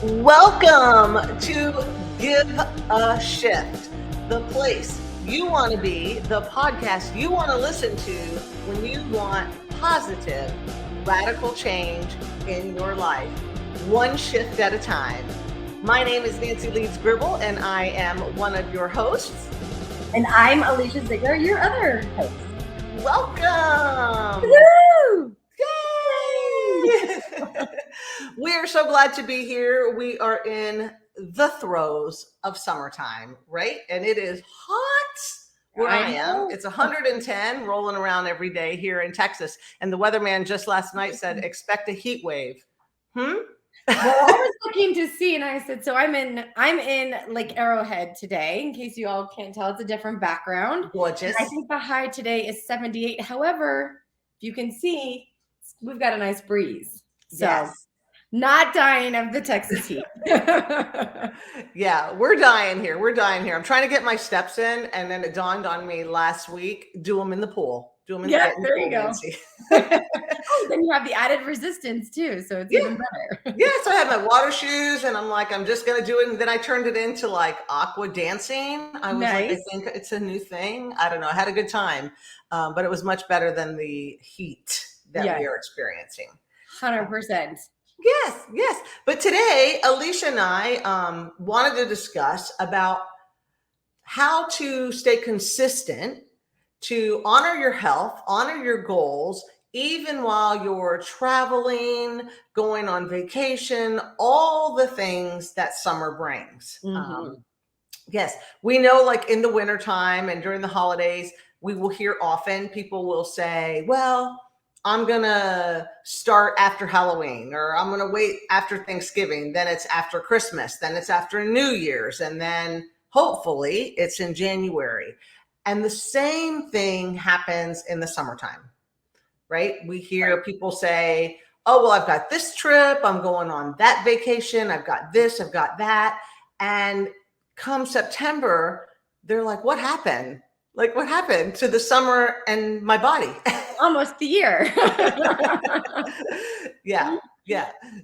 Welcome to Give a Shift, the place you want to be, the podcast you want to listen to when you want positive, radical change in your life, one shift at a time. My name is Nancy Leeds Gribble, and I am one of your hosts. And I'm Alicia Ziegler, your other host. Welcome! Woo! Yay! We are so glad to be here. We are in the throes of summertime, right? And it is hot where I am. It's 110 rolling around every day here in Texas. And the weatherman just last night said, expect a heat wave. Well, I was looking to see, and I said, so I'm in Lake Arrowhead today. In case you all can't tell, it's a different background. Gorgeous. I think the high today is 78. However, if you can see, we've got a nice breeze. So Yes. Not dying of the Texas heat. Yeah, we're dying here. I'm trying to get my steps in, and then it dawned on me last week, do them in the pool. Do them in the pool. There you go. Then you have the added resistance too, so it's even better. Yeah, so I had my water shoes, and I'm like, I'm just gonna do it. And then I turned it into like aqua dancing. I was like, I think it's a new thing. I don't know. I had a good time, but it was much better than the heat that we are experiencing. 100%. Yes. But today, Alicia and I wanted to discuss about how to stay consistent to honor your health, honor your goals, even while you're traveling, going on vacation, all the things that summer brings. Yes, we know, like in the wintertime and during the holidays, we will hear often people will say, well, I'm going to start after Halloween, or I'm going to wait after Thanksgiving. Then it's after Christmas. Then it's after New Year's. And then hopefully it's in January. And the same thing happens in the summertime, right? We hear people say, oh, well, I've got this trip. I'm going on that vacation. I've got this, I've got that. And come September, they're like, what happened? Like, what happened to the summer and my body? Almost the year. Yeah.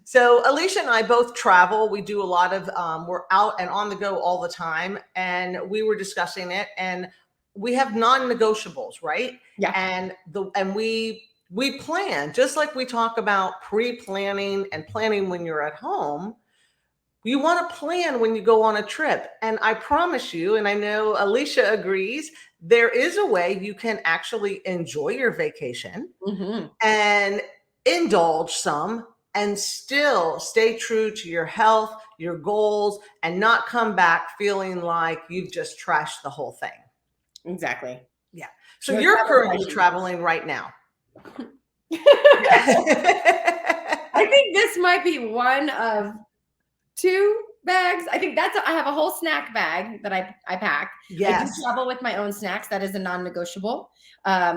So Alicia and I both travel. We do a lot of, we're out and on the go all the time. And we were discussing it, and we have non-negotiables, right? Yeah. And we plan, just like we talk about pre-planning and planning when you're at home. You want to plan when you go on a trip. And I promise you, and I know Alicia agrees, there is a way you can actually enjoy your vacation and indulge some and still stay true to your health, your goals, and not come back feeling like you've just trashed the whole thing. Exactly. Yeah. So you're currently traveling right now. I think this might be one of 2 bags. I think I have a whole snack bag that I pack. Yes. I do travel with my own snacks. That is a non-negotiable.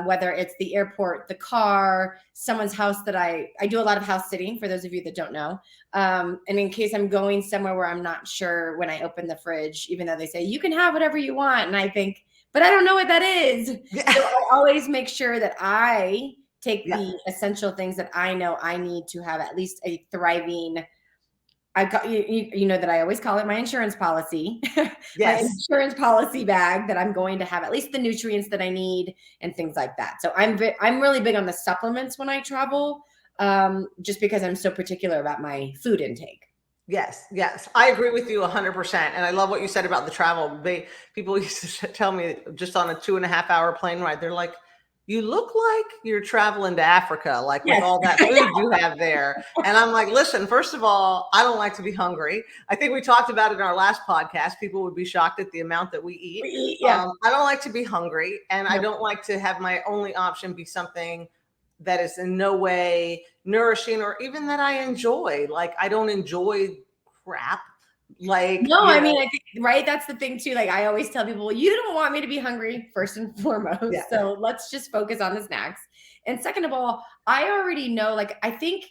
Whether it's the airport, the car, someone's house that I do a lot of house sitting, for those of you that don't know. And in case I'm going somewhere where I'm not sure, when I open the fridge, even though they say you can have whatever you want. And I think, but I don't know what that is. So I always make sure that I take the essential things that I know I need to have at least a thriving, you know that I always call it my insurance policy. Yes. My insurance policy bag, that I'm going to have at least the nutrients that I need and things like that. So I'm really big on the supplements when I travel, just because I'm so particular about my food intake. Yes. I agree with you 100%. And I love what you said about the travel. People used to tell me, just on a 2.5-hour plane ride, they're like, you look like you're traveling to Africa, like with all that food you have there. And I'm like, listen, first of all, I don't like to be hungry. I think we talked about it in our last podcast. People would be shocked at the amount that we eat. I don't like to be hungry, and I don't like to have my only option be something that is in no way nourishing or even that I enjoy. Like, I don't enjoy crap. Like, I mean, I think, right, that's the thing too. Like, I always tell people, you don't want me to be hungry, first and foremost. So let's just focus on the snacks. And second of all, I already know, like, I think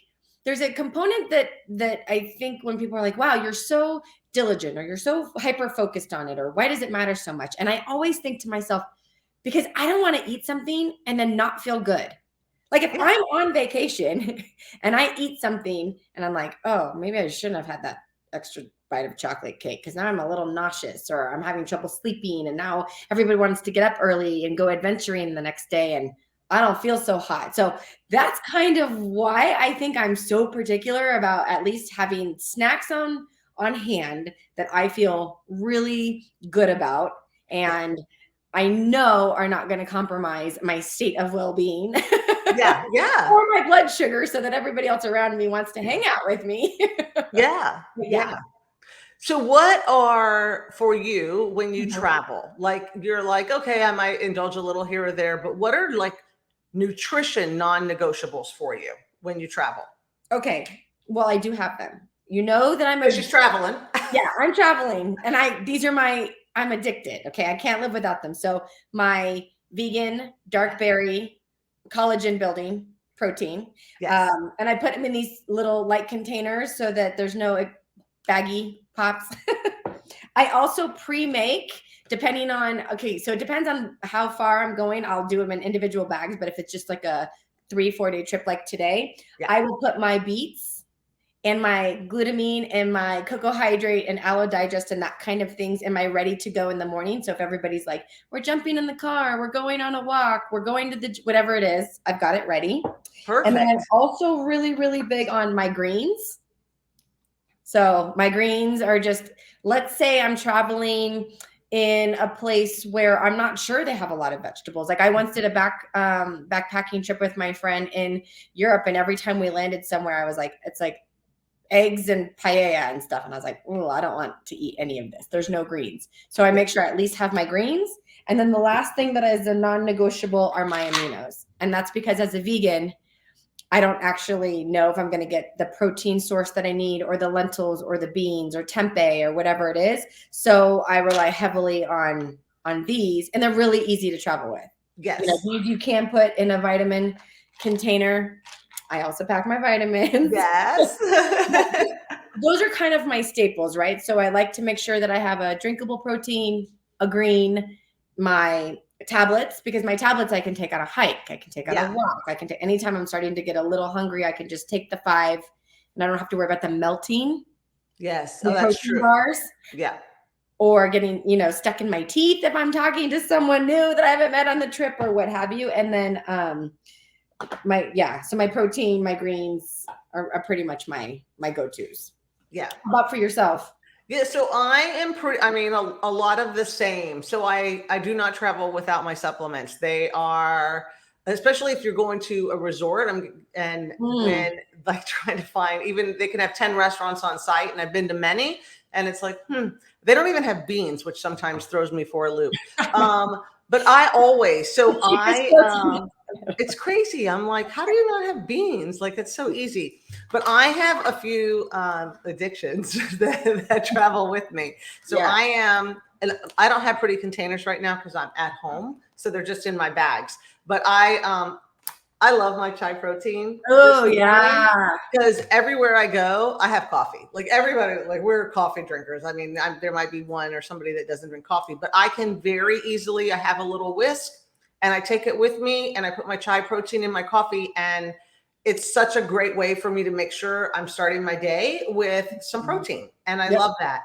there's a component that I think when people are like, wow, you're so diligent, or you're so hyper focused on it, or why does it matter so much? And I always think to myself, because I don't want to eat something and then not feel good. Like, if I'm on vacation and I eat something and I'm like, oh, maybe I shouldn't have had that extra bite of chocolate cake because now I'm a little nauseous or I'm having trouble sleeping. And now everybody wants to get up early and go adventuring the next day. And I don't feel so hot. So that's kind of why I think I'm so particular about at least having snacks on hand that I feel really good about. And I know are not going to compromise my state of well-being. Yeah. Yeah. Or my blood sugar so that everybody else around me wants to hang out with me. Yeah. Yeah. So what are for you when you Mhm. travel? Like you're like, okay, I might indulge a little here or there, but what are like nutrition non-negotiables for you when you travel? Okay. Well, I do have them. You know that I'm a She's traveling. yeah, I'm traveling and I'm addicted. Okay. I can't live without them. So my vegan dark berry collagen building protein. Yes. And I put them in these little light containers so that there's no baggy pops. I also pre-make depending on, okay, so it depends on how far I'm going. I'll do them in individual bags, but if it's just like a 3-4 day trip like today, Yeah. I will put my beets and my glutamine and my cocoa hydrate and aloe digest and that kind of things in my ready to go in the morning. So if everybody's like, we're jumping in the car, we're going on a walk, we're going to the whatever it is, I've got it ready. Perfect. And then I'm also really, really big on my greens. So my greens are just, let's say I'm traveling in a place where I'm not sure they have a lot of vegetables. Like I once did a backpacking trip with my friend in Europe, and every time we landed somewhere, I was like, it's like eggs and paella and stuff. And I was like, oh, I don't want to eat any of this. There's no greens. So I make sure I at least have my greens. And then the last thing that is a non-negotiable are my aminos. And that's because as a vegan, I don't actually know if I'm going to get the protein source that I need or the lentils or the beans or tempeh or whatever it is. So I rely heavily on these, and they're really easy to travel with. Yes. You know, these you can put in a vitamin container. I also pack my vitamins. Yes. Those are kind of my staples, right? So I like to make sure that I have a drinkable protein, a green, my tablets, because my tablets I can take on a hike, I can take on a walk, I can take anytime I'm starting to get a little hungry, I can just take the 5 and I don't have to worry about them melting. Yes. The Oh, that's protein true. bars. Yeah. Or getting, you know, stuck in my teeth if I'm talking to someone new that I haven't met on the trip or what have you. And then so my protein, my greens are pretty much my go-tos. Yeah. How about for yourself? Yeah, so I am a lot of the same. So I do not travel without my supplements. They are, especially if you're going to a resort, when like trying to find, even they can have 10 restaurants on site, and I've been to many, and it's like, they don't even have beans, which sometimes throws me for a loop. But I always, it's crazy. I'm like, how do you not have beans? Like, it's so easy. But I have a few addictions that travel with me. So and I don't have pretty containers right now because I'm at home. So they're just in my bags. But I love my chai protein. Oh yeah. Because everywhere I go, I have coffee. Like everybody, like we're coffee drinkers. I mean, there might be one or somebody that doesn't drink coffee, but I can very easily, I have a little whisk and I take it with me and I put my chai protein in my coffee, and it's such a great way for me to make sure I'm starting my day with some protein. And I love that.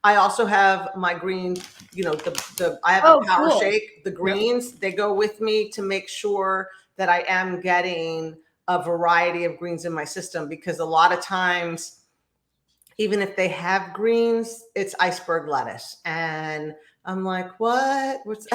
I also have my green, I have a power shake, the greens, they go with me to make sure that I am getting a variety of greens in my system, because a lot of times, even if they have greens, it's iceberg lettuce. And I'm like, what's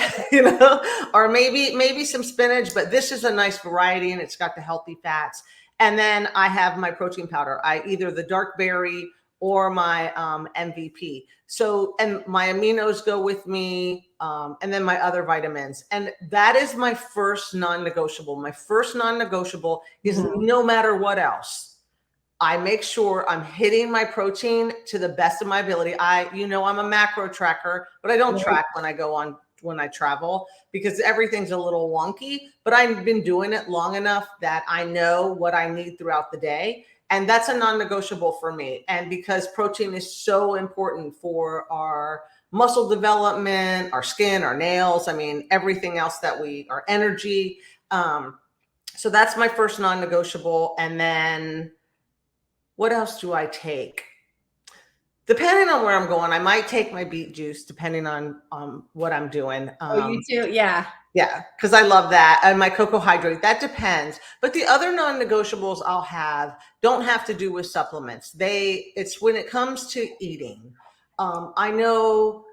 or maybe some spinach, but this is a nice variety and it's got the healthy fats. And then I have my protein powder, either the dark berry or my MVP. So, and my aminos go with me, and then my other vitamins. And that is my first non-negotiable. My first non-negotiable is no matter what else, I make sure I'm hitting my protein to the best of my ability. I'm a macro tracker, but I don't track when I travel, because everything's a little wonky, but I've been doing it long enough that I know what I need throughout the day. And that's a non-negotiable for me. And because protein is so important for our muscle development, our skin, our nails, everything else our energy. So that's my first non-negotiable. And then what else do I take? Depending on where I'm going, I might take my beet juice depending on what I'm doing. Oh, you too? Yeah. Yeah, because I love that. And my cocoa hydrate, that depends. But the other non-negotiables I'll have don't have to do with supplements. It's when it comes to eating. I know,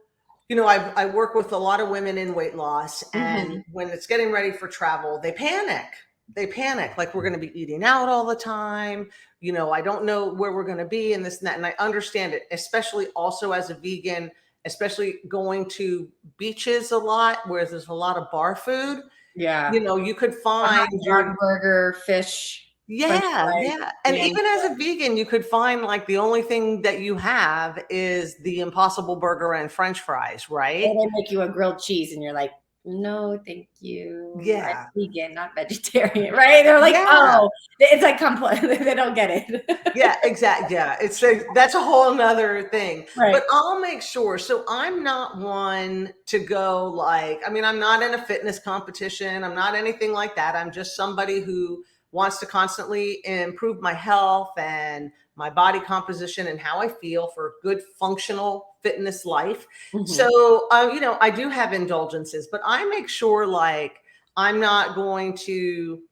I work with a lot of women in weight loss, and when it's getting ready for travel, they panic. They panic, like we're going to be eating out all the time. I don't know where we're going to be and this and that. And I understand it, especially also as a vegan, especially going to beaches a lot where there's a lot of bar food. Yeah. You could find your burger, fish. Yeah. And even as a vegan, you could find like the only thing that you have is the Impossible Burger and French fries, right? Or they make you a grilled cheese and you're like, no, thank you. Yeah. I'm vegan, not vegetarian, right? They're like, oh, it's like complex. They don't get it. Yeah, exactly. Yeah, that's a whole nother thing. Right. But I'll make sure. So I'm not one to go I'm not in a fitness competition. I'm not anything like that. I'm just somebody who wants to constantly improve my health and my body composition and how I feel for a good functional fitness life. So, I do have indulgences, but I make sure I'm not going to,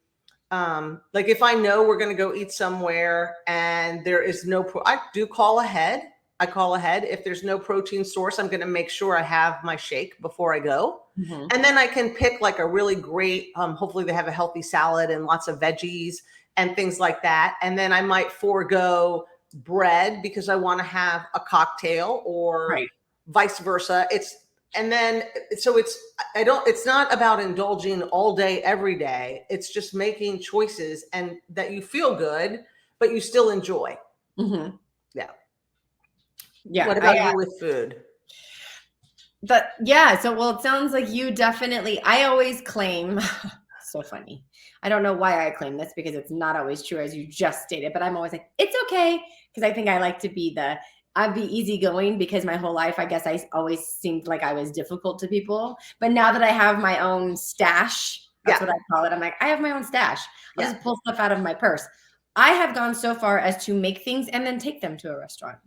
if I know we're going to go eat somewhere and there is I do call ahead. I call ahead. If there's no protein source, I'm going to make sure I have my shake before I go. And then I can pick a really great, hopefully they have a healthy salad and lots of veggies and things like that. And then I might forego bread because I want to have a cocktail or vice versa. It's not about indulging all day, every day. It's just making choices and that you feel good, but you still enjoy. Yeah. Yeah. What about you with food? So, it sounds like you definitely, I always claim, so funny. I don't know why I claim this because it's not always true as you just stated, but I'm always like, it's okay. Because I think I like to be I'd be easygoing because my whole life, I guess I always seemed like I was difficult to people. But now that I have my own stash, that's what I call it. I'm like, I have my own stash. I'll just pull stuff out of my purse. I have gone so far as to make things and then take them to a restaurant.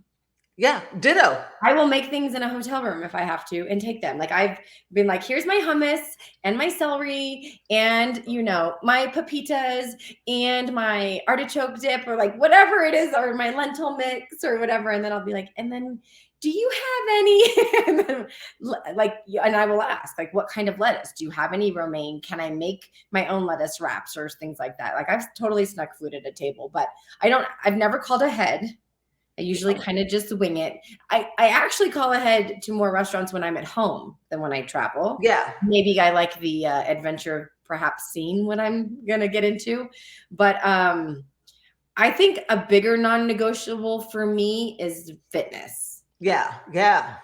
Yeah, ditto. I will make things in a hotel room if I have to and take them. I've been like, here's my hummus and my celery and, my pepitas and my artichoke dip or whatever it is, or my lentil mix or whatever. And then I'll be like, and then do you have any? And then, and I will ask, what kind of lettuce? Do you have any romaine? Can I make my own lettuce wraps or things like that? I've totally snuck food at a table, but I've never called ahead. I usually kind of just wing it. I actually call ahead to more restaurants when I'm at home than when I travel. Yeah. Maybe I like the adventure of perhaps seeing what I'm going to get into. But I think a bigger non-negotiable for me is fitness. Yeah. Yeah.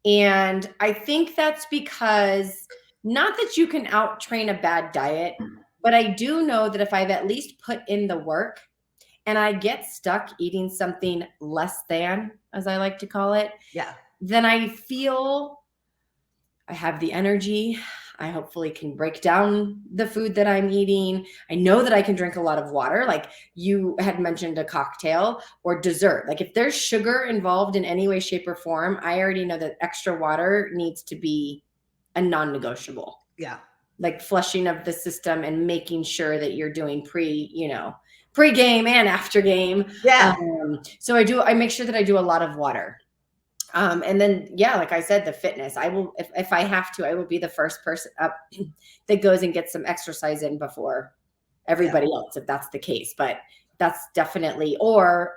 And I think that's because not that you can out-train a bad diet, but I do know that if I've at least put in the work, and I get stuck eating something less than, as I like to call it, then I feel I have the energy. I hopefully can break down the food that I'm eating. I know that I can drink a lot of water. Like you had mentioned a cocktail or dessert. If there's sugar involved in any way, shape, or form, I already know that extra water needs to be a non-negotiable. Yeah. Flushing of the system and making sure that you're doing pre-game and after game. Yeah. So I make sure that I do a lot of water. And then, like I said, the fitness, I will, if I have to, I will be the first person up that goes and gets some exercise in before everybody else, if that's the case. But that's definitely, or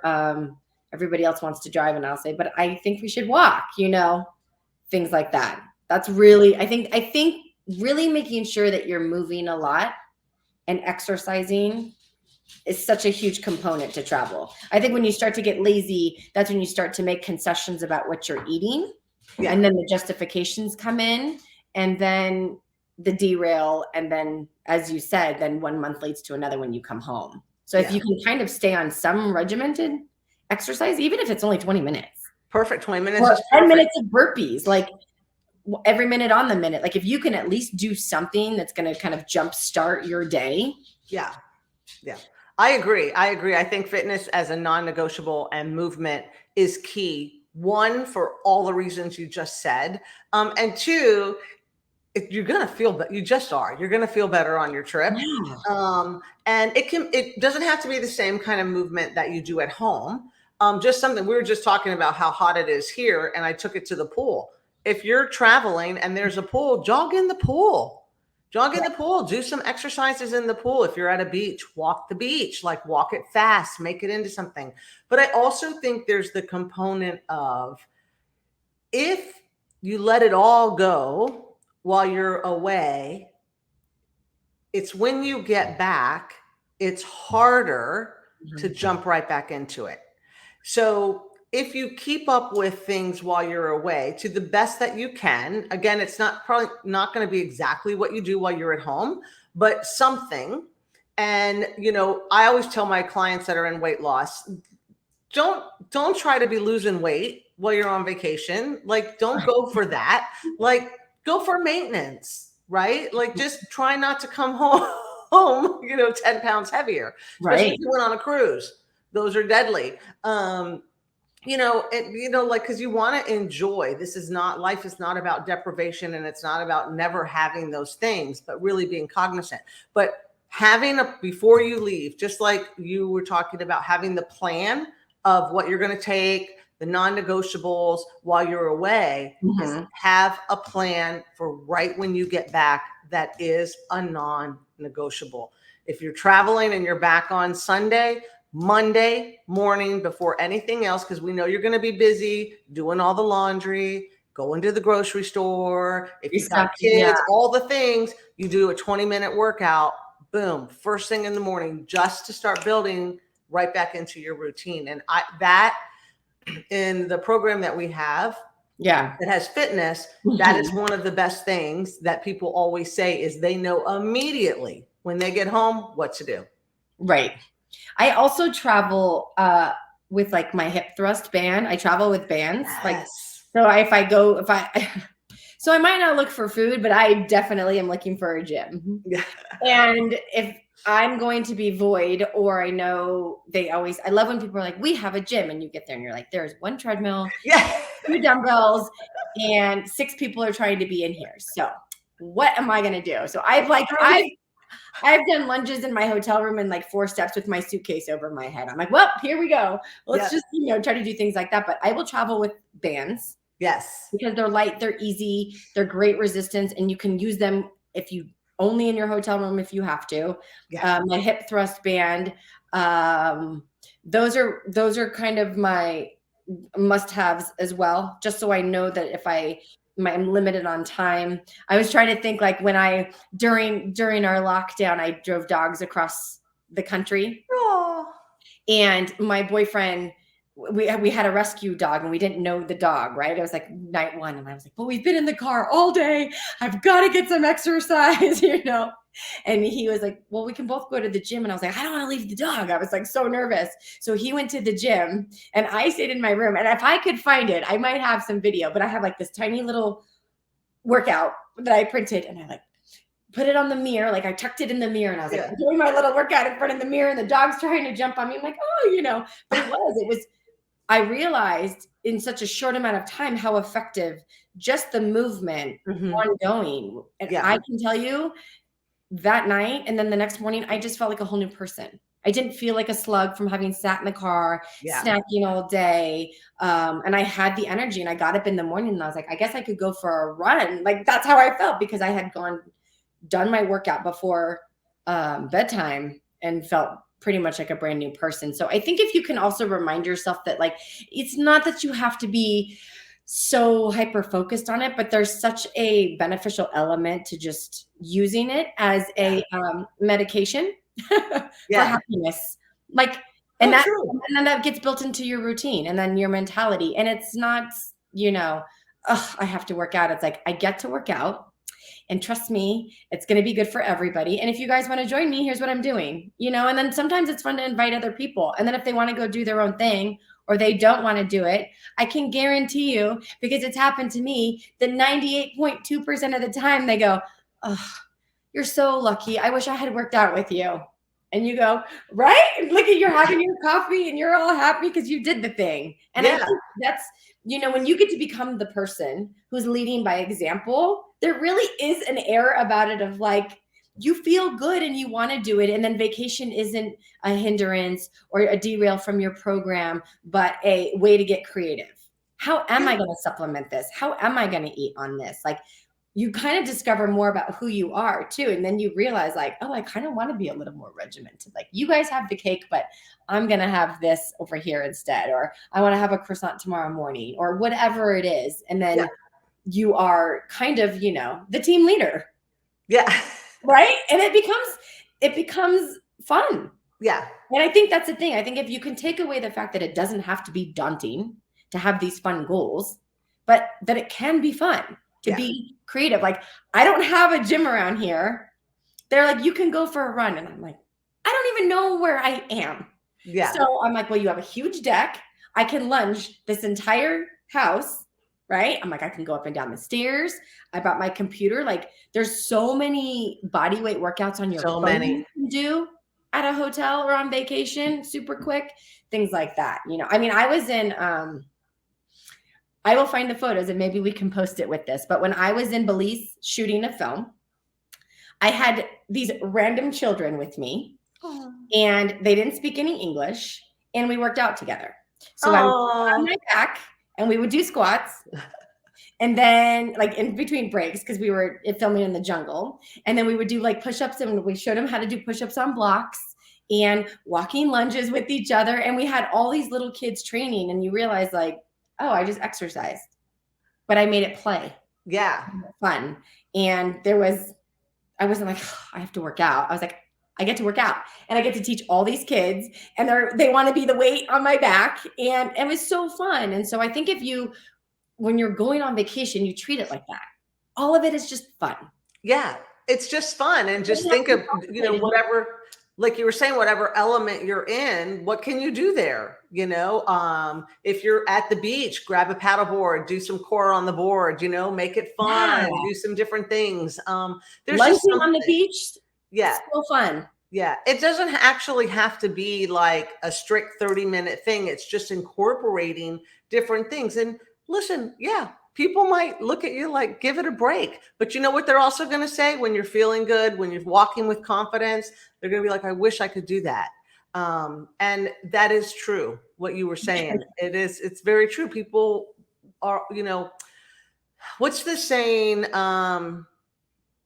everybody else wants to drive and I'll say, but I think we should walk, things like that. That's really, I think really making sure that you're moving a lot and exercising is such a huge component to travel. I think when you start to get lazy, that's when you start to make concessions about what you're eating. Yeah. And then the justifications come in and then the derail. And then, as you said, then 1 month leads to another when you come home. So if you can kind of stay on some regimented exercise, even if it's only 20 minutes. Perfect. 20 minutes. Or 10 minutes of burpees, every minute on the minute. If you can at least do something that's going to kind of jumpstart your day. Yeah. Yeah. I agree. I think fitness as a non-negotiable and movement is key One, for all the reasons you just said. And two, you're going to feel better. You just are. You're going to feel better on your trip. Yeah. And it doesn't have to be the same kind of movement that you do at home. Just something, we were just talking about how hot it is here, and I took it to the pool. If you're traveling and there's a pool, jog in the pool. Jog in the pool, do some exercises in the pool. If you're at a beach, walk the beach, like walk it fast, make it into something. But I also think there's the component of, if you let it all go while you're away, it's when you get back, it's harder to jump right back into it. So if you keep up with things while you're away to the best that you can, again, it's probably not going to be exactly what you do while you're at home, but something. And, I always tell my clients that are in weight loss, don't try to be losing weight while you're on vacation. Like, don't go for that. Like, go for maintenance, right? Like, just try not to come home, 10 pounds heavier, especially if you went on a cruise. Those are deadly. Because you want to enjoy. Life is not about deprivation, and it's not about never having those things, but really being cognizant. But before you leave, just like you were talking about, having the plan of what you're going to take, the non-negotiables while you're away, is have a plan for right when you get back that is a non-negotiable. If you're traveling and you're back on Sunday, Monday morning before anything else, because we know you're going to be busy doing all the laundry, going to the grocery store, if you've got kids, all the things, you do a 20-minute workout, boom, first thing in the morning, just to start building right back into your routine. And that in the program that we have, that has fitness, that is one of the best things that people always say, is they know immediately when they get home what to do. Right. I also travel with like my hip thrust band. I travel with bands. Yes. So so I might not look for food, but I definitely am looking for a gym. Yeah. And if I'm going to be void, or I know I love when people are like, we have a gym, and you get there and you're like, there's one treadmill, 2 dumbbells, and 6 people are trying to be in here. So what am I going to do? So I've done lunges in my hotel room and like 4 steps with my suitcase over my head. I'm like, well, here we go. Let's just, try to do things like that. But I will travel with bands. Yes. Because they're light, they're easy, they're great resistance, and you can use them only in your hotel room if you have to. Yeah. My hip thrust band. Those are kind of my must-haves as well, just so I know that if I'm limited on time. I was trying to think, like, when during our lockdown, I drove dogs across the country. Aww. And my boyfriend, we had a rescue dog, and we didn't know the dog, right? It was like night 1, and I was like, well, we've been in the car all day. I've got to get some exercise, And he was like, well, we can both go to the gym. And I was like, I don't want to leave the dog. I was like so nervous. So he went to the gym, and I stayed in my room. And if I could find it, I might have some video, but I have like this tiny little workout that I printed, and I like put it on the mirror. Like I tucked it in the mirror, and I was like doing my little workout in front of the mirror, and the dog's trying to jump on me. I'm like, oh, but it was, I realized in such a short amount of time how effective just the movement ongoing. And I can tell you, that night and then the next morning, I just felt like a whole new person. I didn't feel like a slug from having sat in the car, snacking all day. And I had the energy, and I got up in the morning, and I was like, I guess I could go for a run. Like, that's how I felt, because I had done my workout before bedtime and felt pretty much like a brand new person. So I think if you can also remind yourself that, like, it's not that you have to be so hyper focused on it, but there's such a beneficial element to just using it as a medication for happiness. Like, and then that gets built into your routine and then your mentality. And it's not, I have to work out. It's like, I get to work out, and trust me, it's going to be good for everybody. And if you guys want to join me, here's what I'm doing, and then sometimes it's fun to invite other people. And then if they want to go do their own thing, or they don't want to do it, I can guarantee you, because it's happened to me, that 98.2% of the time they go, oh, you're so lucky. I wish I had worked out with you. And you go, right? And look at you're having your coffee and you're all happy because you did the thing. And I Yeah. think that's, when you get to become the person who's leading by example, there really is an air about it of like, you feel good and you want to do it. And then vacation isn't a hindrance or a derail from your program, but a way to get creative. How am I going to supplement this? How am I going to eat on this? Like, you kind of discover more about who you are too. And then you realize like, oh, I kind of want to be a little more regimented. Like, you guys have the cake, but I'm going to have this over here instead. Or I want to have a croissant tomorrow morning or whatever it is. And then you are kind of, the team leader. Yeah. Right. And it becomes fun. Yeah. And I think that's the thing. I think if you can take away the fact that it doesn't have to be daunting to have these fun goals, but that it can be fun to be creative. Like, I don't have a gym around here. They're like, you can go for a run. And I'm like, I don't even know where I am. Yeah. So I'm like, well, you have a huge deck. I can lunge this entire house, right? I'm like, I can go up and down the stairs. I brought my computer. Like, there's so many body weight workouts on your phone you can do at a hotel or on vacation, super quick, things like that. I mean, I was in, I will find the photos and maybe we can post it with this. But when I was in Belize shooting a film, I had these random children with me and they didn't speak any English and we worked out together. So I was on my back and we would do squats and then like in between breaks, because we were filming in the jungle. And then we would do like push-ups and we showed them how to do push-ups on blocks and walking lunges with each other. And we had all these little kids training and you realize like, oh, I just exercised, but I made it play. Yeah. Fun. And I wasn't like, oh, I have to work out. I was like, I get to work out and I get to teach all these kids and they want to be the weight on my back. And it was so fun. And so I think when you're going on vacation, you treat it like that. All of it is just fun. Yeah. It's just fun. And just think of, whatever, like you were saying, whatever element you're in, what can you do there? If you're at the beach, grab a paddleboard, do some core on the board, make it fun, do some different things. There's lunching on the beach. Yeah. So fun. Yeah. It doesn't actually have to be like a strict 30-minute thing. It's just incorporating different things. And listen, people might look at you like, give it a break. But you know what they're also going to say when you're feeling good, when you're walking with confidence, they're going to be like, I wish I could do that. And that is true. What you were saying, it's very true. People are, what's the saying?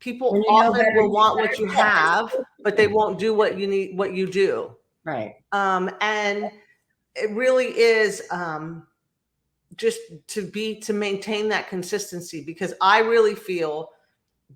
People often will want what you have, but they won't do what you need, what you do. Right. And it really is, just to maintain that consistency, because I really feel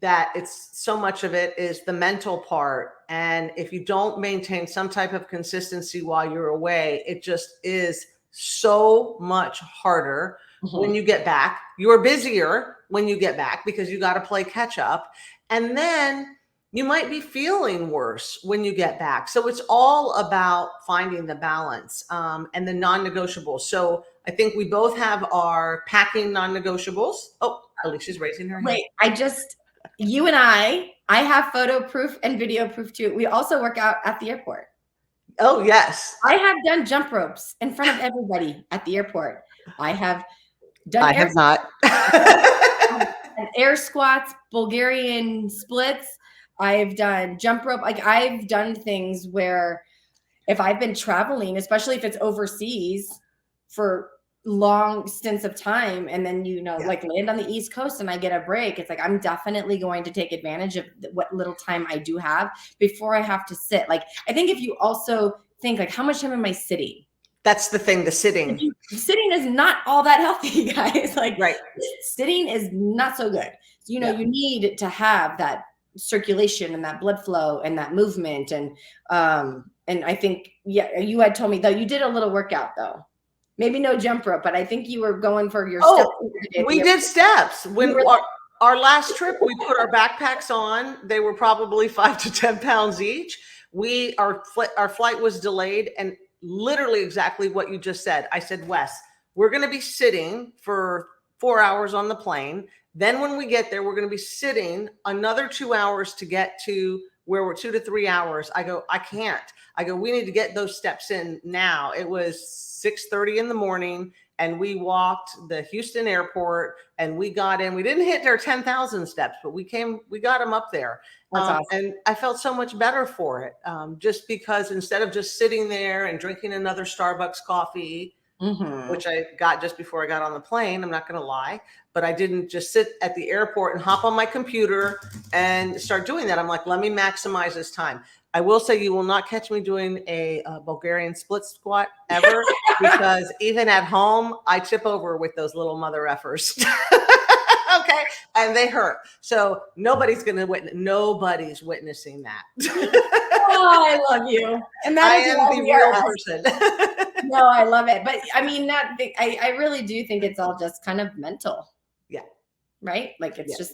that it's so much of it is the mental part. And if you don't maintain some type of consistency while you're away, it just is so much harder when you get back. You're busier when you get back because you got to play catch up. And then you might be feeling worse when you get back. So it's all about finding the balance and the non-negotiables. So I think we both have our packing non-negotiables. Oh, Alicia's raising her hand. Wait, you and I have photo proof and video proof too. We also work out at the airport. Oh, yes. I have done jump ropes in front of everybody at the airport. I have done I have not. air squats, Bulgarian splits. I've done jump rope. Like, I've done things where if I've been traveling, especially if it's overseas for long stints of time, and then like land on the East Coast and I get a break, it's like I'm definitely going to take advantage of what little time I do have before I have to sit. Like, I think if you also think like, how much time am I sitting? That's the thing, the sitting. Sitting is not all that healthy, guys. Like, right. Sitting is not so good. So, you need to have that circulation and that blood flow and that movement. And I think, you had told me though, you did a little workout though. Maybe no jump rope, but I think you were going for your steps. We did steps. When our last trip, we put our backpacks on. They were probably 5 to 10 pounds each. Our flight was delayed, and literally exactly what you just said. I said, Wes, we're going to be sitting for 4 hours on the plane. Then when we get there, we're going to be sitting another 2 hours to get to where we're 2 to 3 hours. I go, I can't. I go, we need to get those steps in now. It was 6:30 in the morning and we walked the Houston airport and we got in. We didn't hit our 10,000 steps, but we got them up there. That's awesome. And I felt so much better for it. Just because instead of just sitting there and drinking another Starbucks coffee, which I got just before I got on the plane, I'm not going to lie, but I didn't just sit at the airport and hop on my computer and start doing that. I'm like, let me maximize this time. I will say you will not catch me doing a Bulgarian split squat ever because even at home, I tip over with those little mother effers. Okay. And they hurt. So nobody's going to nobody's witnessing that. Oh, I love you. And that I is am the real person. No, I love it. But I mean, I really do think it's all just kind of mental. Yeah. Right? Like it's just,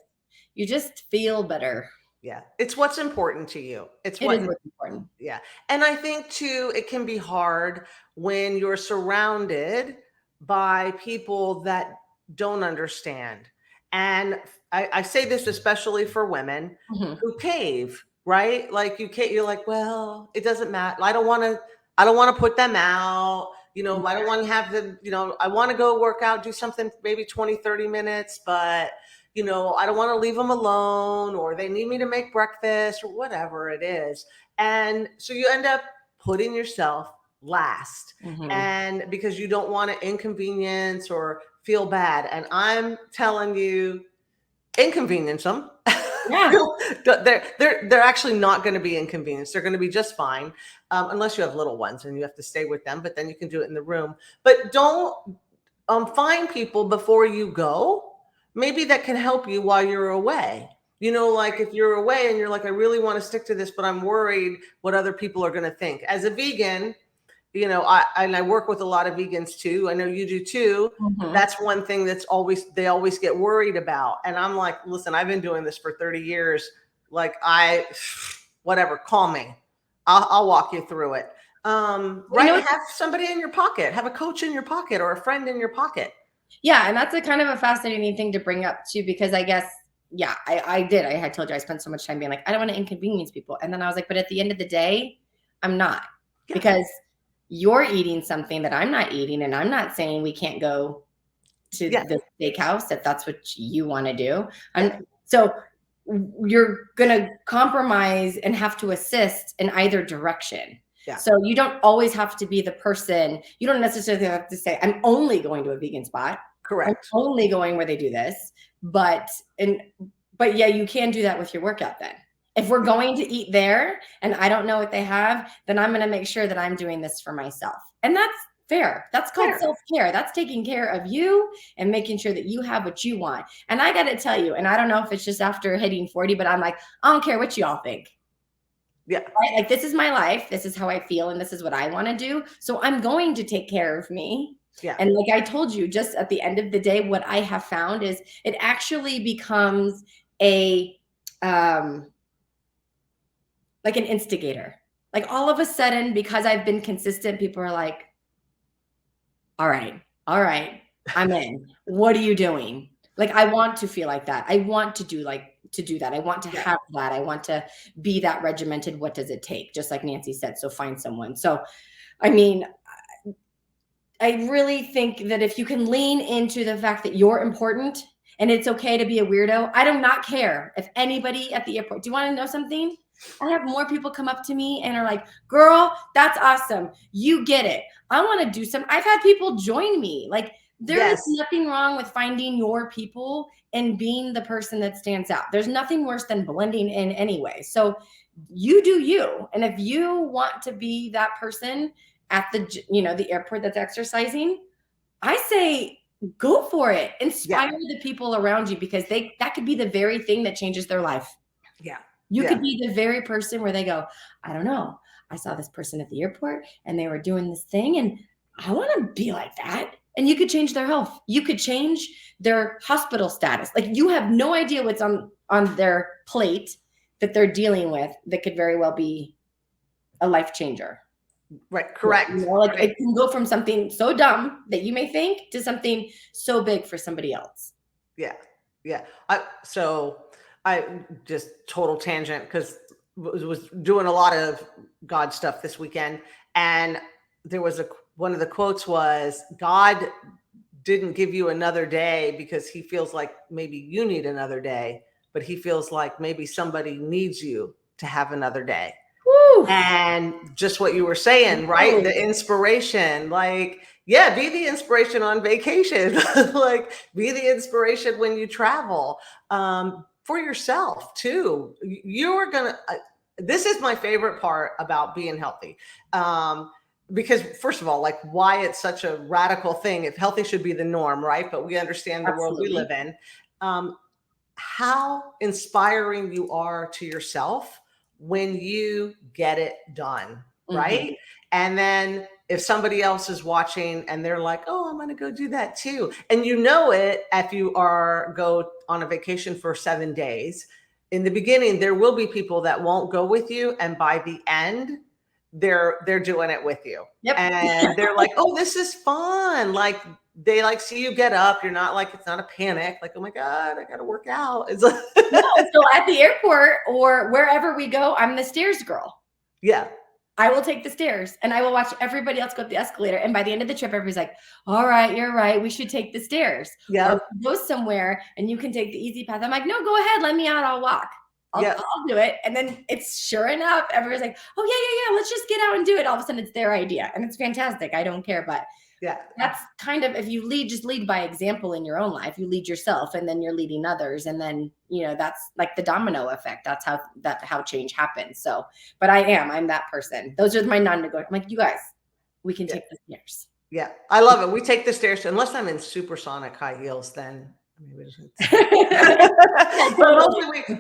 you just feel better. Yeah. It's what's important to you. It's what's important. Yeah. And I think too, it can be hard when you're surrounded by people that don't understand. And I say this especially for women who cave, right? Like you're like, well, it doesn't matter. I don't want to put them out. I don't want to have them, I want to go work out, do something, maybe 20, 30 minutes, but I don't want to leave them alone, or they need me to make breakfast or whatever it is. And so you end up putting yourself last, and because you don't want to inconvenience or feel bad. And I'm telling you, inconvenience them. Yeah. They're actually not going to be inconvenienced. They're going to be just fine, unless you have little ones and you have to stay with them, but then you can do it in the room. But don't find people before you go, maybe that can help you while you're away. Like if you're away and you're like, I really want to stick to this, but I'm worried what other people are going to think. As a vegan, I work with a lot of vegans too. I know you do too. That's one thing they always get worried about. And I'm like, listen, I've been doing this for 30 years. Like whatever, call me. I'll walk you through it. Right. Have somebody in your pocket, have a coach in your pocket or a friend in your pocket. Yeah. And that's a kind of a fascinating thing to bring up too, because I guess, I had told you I spent so much time being like, I don't want to inconvenience people. And then I was like, but at the end of the day, I'm not, because you're eating something that I'm not eating. And I'm not saying we can't go to the steakhouse if that's what you want to do. So you're going to compromise and have to assist in either direction. Yeah. So you don't always have to be the person. You don't necessarily have to say, I'm only going to a vegan spot. Correct. I'm only going where they do this. But yeah, you can do that with your workout then. If we're going to eat there and I don't know what they have, then I'm going to make sure that I'm doing this for myself. And that's fair. That's called self-care. That's taking care of you and making sure that you have what you want. And I got to tell you, and I don't know if it's just after hitting 40, but I'm like, I don't care what y'all think. Yeah. Right? Like, this is my life. This is how I feel. And this is what I want to do. So I'm going to take care of me. Yeah. And like I told you, just at the end of the day, what I have found is it actually becomes like an instigator. Like all of a sudden, because I've been consistent, people are like, all right, I'm in. What are you doing? Like, I want to feel like that. I want to do that. I want to have that. I want to be that regimented. What does it take? Just like Nancy said, so find someone. So, I mean, I really think that if you can lean into the fact that you're important and it's okay to be a weirdo, I do not care if anybody at the airport, do you want to know something? I have more people come up to me and are like, girl, that's awesome. You get it. I want to do some. I've had people join me. Like, there is nothing wrong with finding your people and being the person that stands out. There's nothing worse than blending in anyway. So you do you. And if you want to be that person at the airport that's exercising, I say go for it. Inspire the people around you, because that could be the very thing that changes their life. Yeah. You could be the very person where they go, I don't know, I saw this person at the airport and they were doing this thing and I want to be like that. And you could change their health. You could change their hospital status. Like, you have no idea what's on their plate that they're dealing with that could very well be a life changer. Right. Correct. It can go from something so dumb that you may think to something so big for somebody else. Yeah. Yeah. So I just total tangent, because was doing a lot of God stuff this weekend, and there was one of the quotes was, God didn't give you another day because he feels like maybe you need another day, but he feels like maybe somebody needs you to have another day. Woo. And just what you were saying, right? The inspiration, like, yeah, be the inspiration on vacation, like be the inspiration when you travel, for yourself too. You're gonna, this is my favorite part about being healthy. Because first of all, like why it's such a radical thing, if healthy should be the norm, right? But we understand the world we live in. How inspiring you are to yourself when you get it done, right? And then if somebody else is watching and they're like, oh, I'm going to go do that too. And you know it, if you go on a vacation for 7 days, in the beginning, there will be people that won't go with you. And by the end, they're doing it with you. Yep. And they're like, oh, this is fun. Like they like see you get up. You're not like, it's not a panic. Like, oh my God, I got to work out. It's like no, so at the airport or wherever we go, I'm the stairs girl. Yeah. I will take the stairs and I will watch everybody else go up the escalator. And by the end of the trip, everybody's like, all right, you're right. We should take the stairs. Yeah. Or go somewhere and you can take the easy path. I'm like, no, go ahead. Let me out. I'll walk. I'll do it. And then it's sure enough, everybody's like, oh yeah. Let's just get out and do it. All of a sudden it's their idea and it's fantastic. I don't care. But yeah, that's kind of, if you lead, just lead by example in your own life. You lead yourself and then you're leading others. And then, that's like the domino effect. That's how change happens. So, but I'm that person. Those are my non-negotiables. I'm like, you guys, we can take the stairs. Yeah. I love it. We take the stairs unless I'm in supersonic high heels, then maybe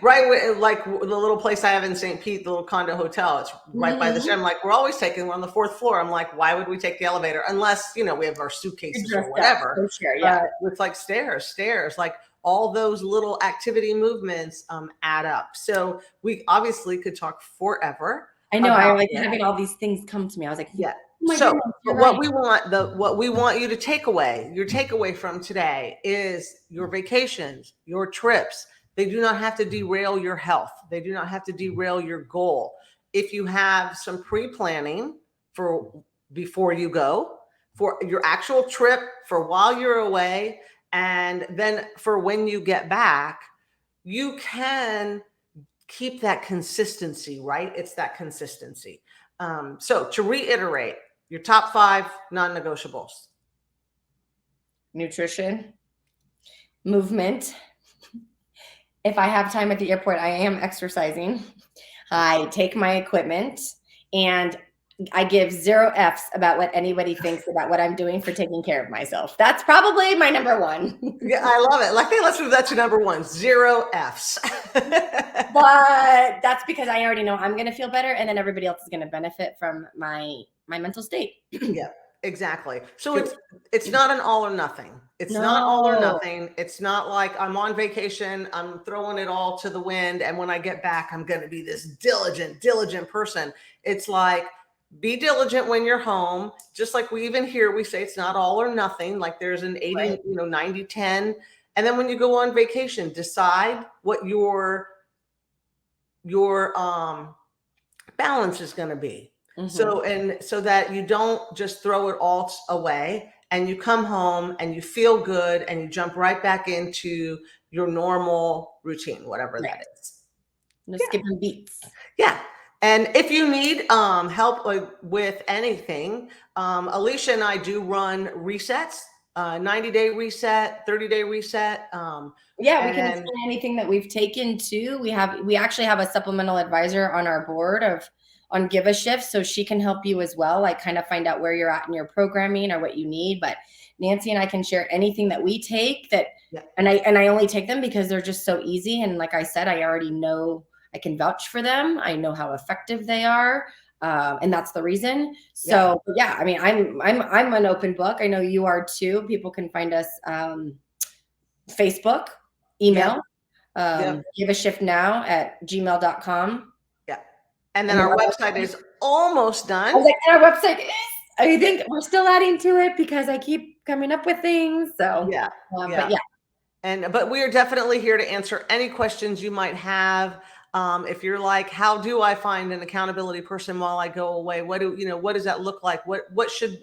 right, like the little place I have in St. Pete, the little condo hotel, it's right by the gym. Like we're always we're on the 4th floor. I'm like, why would we take the elevator unless we have our suitcases or whatever? Sure, yeah. It's like stairs, like all those little activity movements add up. So we obviously could talk forever. I know. I like having all these things come to me. I was like, yeah. So what we want you to take away, your takeaway from today is your vacations, your trips. They do not have to derail your health. They do not have to derail your goal. If you have some pre-planning before you go, for your actual trip, for while you're away, and then for when you get back, you can keep that consistency, right? It's that consistency. So to reiterate, your top 5 non-negotiables: nutrition, movement. If I have time at the airport, I am exercising. I take my equipment and I give 0 F's about what anybody thinks about what I'm doing for taking care of myself. That's probably my number 1. Yeah, I love it. Like, hey, let's move that to number 1, 0 F's. But that's because I already know I'm going to feel better and then everybody else is going to benefit from my mental state. Yeah, exactly. So it's not an all or nothing. It's not all or nothing. It's not like I'm on vacation, I'm throwing it all to the wind, and when I get back, I'm going to be this diligent person. It's like, be diligent when you're home. Just like we even here, we say it's not all or nothing. Like there's an 80, 90, 10. And then when you go on vacation, decide what your balance is going to be. So that you don't just throw it all away and you come home and you feel good and you jump right back into your normal routine, whatever that is. No skipping beats. Yeah. And if you need help with anything, Alicia and I do run resets, 90-day reset, 30-day reset. We can explain anything that we've taken too. We actually have a supplemental advisor on our board on Give a Shift, so she can help you as well. Like kind of find out where you're at in your programming or what you need. But Nancy and I can share anything that we take and I only take them because they're just so easy. And like I said, I already know. I can vouch for them. I know how effective they are. And that's the reason. So I mean, I'm an open book. I know you are too. People can find us, Facebook, email, giveashiftnow@gmail.com. Yeah. And then our website is almost done. I was like, our website is, I think we're still adding to it because I keep coming up with things. So but we are definitely here to answer any questions you might have. If you're like, how do I find an accountability person while I go away? What does that look like?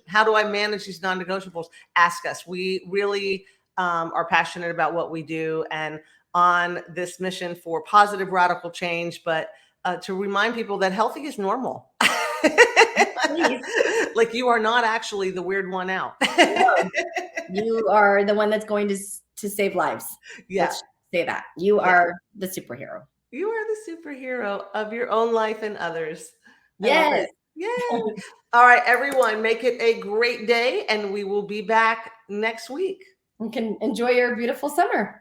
How do I manage these non-negotiables? Ask us. We really are passionate about what we do and on this mission for positive radical change, but to remind people that healthy is normal. Please. Like you are not actually the weird one out. No. You are the one that's going to save lives. Yeah. Let's say that. You are the superhero. You are the superhero of your own life and others. Yes. Yay. All right, everyone, make it a great day, and we will be back next week. You can enjoy your beautiful summer.